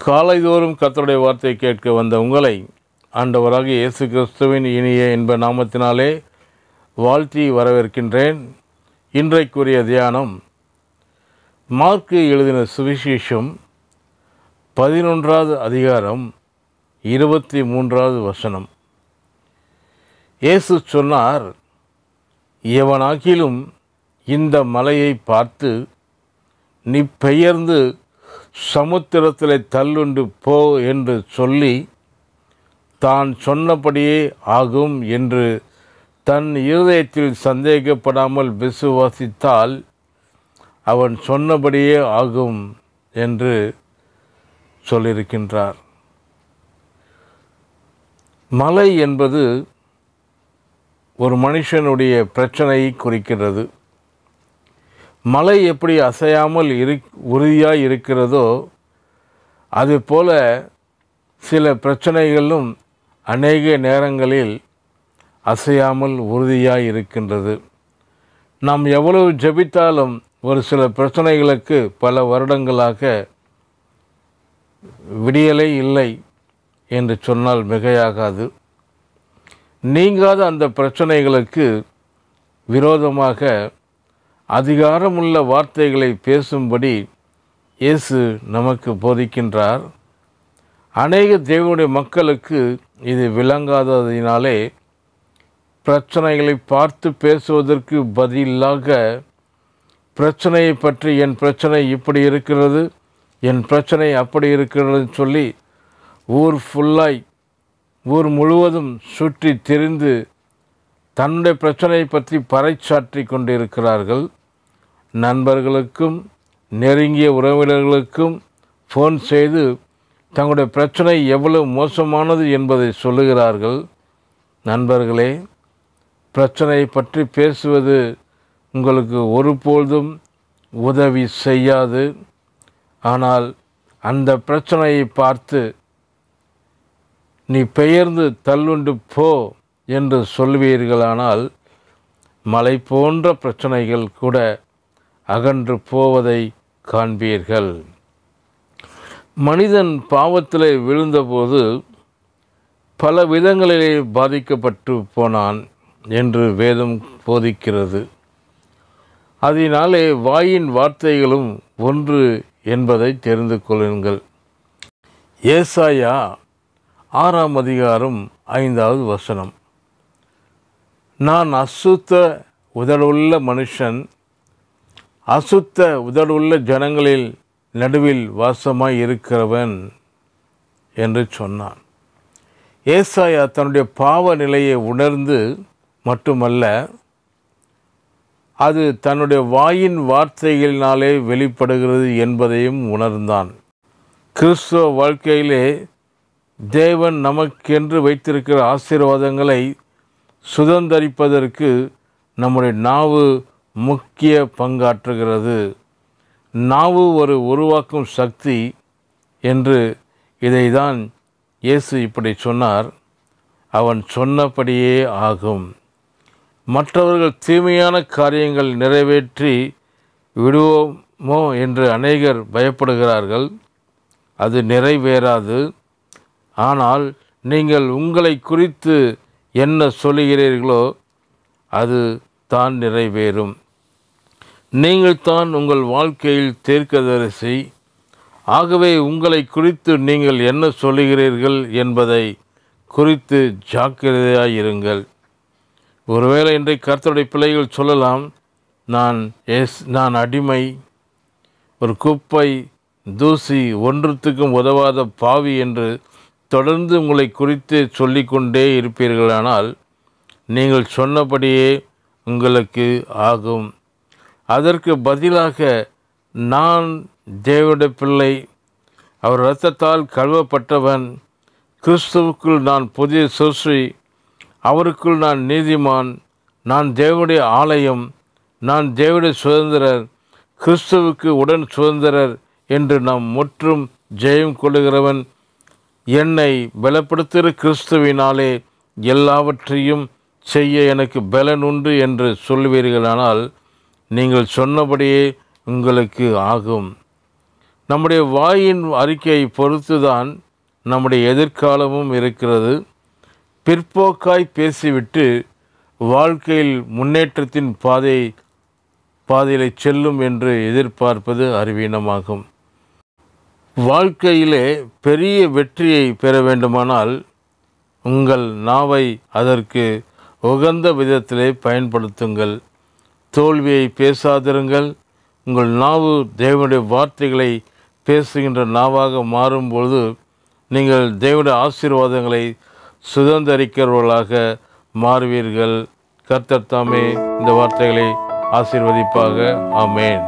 காலைதோறும் கர்த்தருடைய வார்த்தையை கேட்க வந்த உங்களை ஆண்டவராகிய இயேசு கிறிஸ்துவின் இனிய இன்ப நாமத்தினாலே வாழ்த்தி வரவேற்கின்றேன். இன்றைக்குரிய தியானம் மார்க்கு எழுதின சுவிசேஷம் 11வது அதிகாரம் 23வது வசனம். இயேசு சொன்னார், எவனாகிலும் இந்த மலையை பார்த்து நீ பெயர்ந்து சமுத்திரத்திலே தள்ளுண்டு போ என்று சொல்லி தான் சொன்னபடியே ஆகும் என்று தன் இருதயத்தில் சந்தேகப்படாமல் விசுவாசித்தால் அவன் சொன்னபடியே ஆகும் என்று சொல்லியிருக்கின்றார். மலை என்பது ஒரு மனுஷனுடைய பிரச்சனையை குறிக்கிறது. மலை எப்படி அசையாமல் உறுதியாக இருக்கிறதோ அதுபோல சில பிரச்சனைகளும் அநேக நேரங்களில் அசையாமல் உறுதியாக இருக்கின்றது. நாம் எவ்வளவு ஜெபித்தாலும் ஒரு சில பிரச்சனைகளுக்கு பல வருடங்களாக விடியலை இல்லை என்று சொன்னால் மிகையாகாது. நீங்காத அந்த பிரச்சனைகளுக்கு விரோதமாக அதிகாரமுள்ள வார்த்தைகளை பேசும்படி இயேசு நமக்கு போதிக்கின்றார். அநேக தேவனுடைய மக்களுக்கு இது விளங்காததினாலே பிரச்சனைகளை பார்த்து பேசுவதற்கு பதிலாக பிரச்சனையை பற்றி என் பிரச்சனை இப்படி இருக்கிறது, என் பிரச்சனை அப்படி இருக்கிறதுன்னு சொல்லி ஊர் முழுவதும் சுற்றி திரிந்து தன்னுடைய பிரச்சனையை பற்றி பறைசாற்றி கொண்டிருக்கிறார்கள். நண்பர்களுக்கும் நெருங்கிய உறவினர்களுக்கும் ஃபோன் செய்து தங்களுடைய பிரச்சனை எவ்வளவு மோசமானது என்பதை சொல்லுகிறார்கள். நண்பர்களே, பிரச்சனையை பற்றி பேசுவது உங்களுக்கு ஒருபொழுதும் உதவி செய்யாது. ஆனால் அந்த பிரச்சனையை பார்த்து நீ பெயர்ந்து தள்ளுண்டு போ என்று சொல்வீர்களானால் மலை போன்ற பிரச்சனைகள் கூட அகன்று போவதை காண்பீர்கள். மனிதன் பாவத்திலே விழுந்தபோது பல விதங்களிலே பாதிக்கப்பட்டு போனான் என்று வேதம் போதிக்கிறது. அதனாலே வாயின் வார்த்தைகளும் ஒன்று என்பதை தெரிந்து கொள்ளுங்கள். ஏசாயா 6ஆம் அதிகாரம் 5வது வசனம். நான் அசுத்த உதடுள்ள மனுஷன், அசுத்த உதடுள்ள ஜனங்களில் நடுவில் வாசமாய் இருக்கிறவன் என்று சொன்னான். ஏசாயா தன்னுடைய பாவ நிலையை உணர்ந்து மட்டுமல்ல, அது தன்னுடைய வாயின் வார்த்தைகளினாலே வெளிப்படுகிறது என்பதையும் உணர்ந்தான். கிறிஸ்துவ வாழ்க்கையிலே தேவன் நமக்கென்று வைத்திருக்கிற ஆசீர்வாதங்களை சுதந்தரிப்பதற்கு நம்முடைய நாவு முக்கிய பங்காற்றுகிறது. நாவு ஒரு உருவாக்கும் சக்தி என்று இதைதான் இயேசு இப்படி சொன்னார். அவன் சொன்னபடியே ஆகும். மற்றவர்கள் தீமையான காரியங்கள் நிறைவேற்றி விடுவோமோ என்று அநேகர் பயப்படுகிறார்கள். அது நிறைவேறாது. ஆனால் நீங்கள் உங்களை குறித்து என்ன சொல்லுகிறீர்களோ அது தான் நிறைவேறும். நீங்கள் தான் உங்கள் வாழ்க்கையில் தீர்க்கதரிசி. ஆகவே உங்களை குறித்து நீங்கள் என்ன சொல்லுகிறீர்கள் என்பதை குறித்து ஜாக்கிரதையாயிருங்கள். ஒருவேளை இன்றைக்கு கர்த்தருடைய பிள்ளைகள் சொல்லலாம், நான் அடிமை, ஒரு குப்பை, தூசி, ஒன்றுத்துக்கும் உதவாத பாவி என்று தொடர்ந்து உங்களை குறித்து சொல்லிக்கொண்டே இருப்பீர்களானால் நீங்கள் சொன்னபடியே உங்களுக்கு ஆகும். அதற்கு பதிலாக நான் தேவனுடைய பிள்ளை, அவர் இரத்தத்தால் கழுவப்பட்டவன், கிறிஸ்துவுக்குள் நான் புதிய சிருஷ்டி, அவருக்குள் நான் நீதிமான், நான் தேவனுடைய ஆலயம், நான் தேவனுடைய சுதந்திரர், கிறிஸ்துவுக்கு உடன் சுதந்திரர் என்று நாம் முற்றும் ஜெயம் கொள்ளுகிறவன், என்னை பலப்படுத்துகிற கிறிஸ்துவினாலே எல்லாவற்றையும் செய்ய எனக்கு பலன் உண்டு என்று சொல்லுவீர்களானால் நீங்கள் சொன்னபடியே உங்களுக்கு ஆகும். நம்முடைய வாயின் அறிக்கையை பொறுத்துதான் நம்முடைய எதிர்காலமும் இருக்கிறது. பிற்போக்காய் பேசிவிட்டு வாழ்க்கையில் முன்னேற்றத்தின் பாதையிலே செல்லும் என்று எதிர்பார்ப்பது அறிவீனமாகும். வாழ்க்கையிலே பெரிய வெற்றியை பெற வேண்டுமானால் உங்கள் நாவை அதற்கு உகந்த விதத்திலே பயன்படுத்துங்கள். தோல்வியை பேசாதிருங்கள். உங்கள் நாவு தேவனுடைய வார்த்தைகளை பேசுகின்ற நாவாக மாறும்பொழுது நீங்கள் தேவனுடைய ஆசீர்வாதங்களை சுதந்தரிக்கிறவர்களாக மாறுவீர்கள். கர்த்தர் தாமே இந்த வார்த்தைகளை ஆசீர்வதிப்பாக. ஆமென்.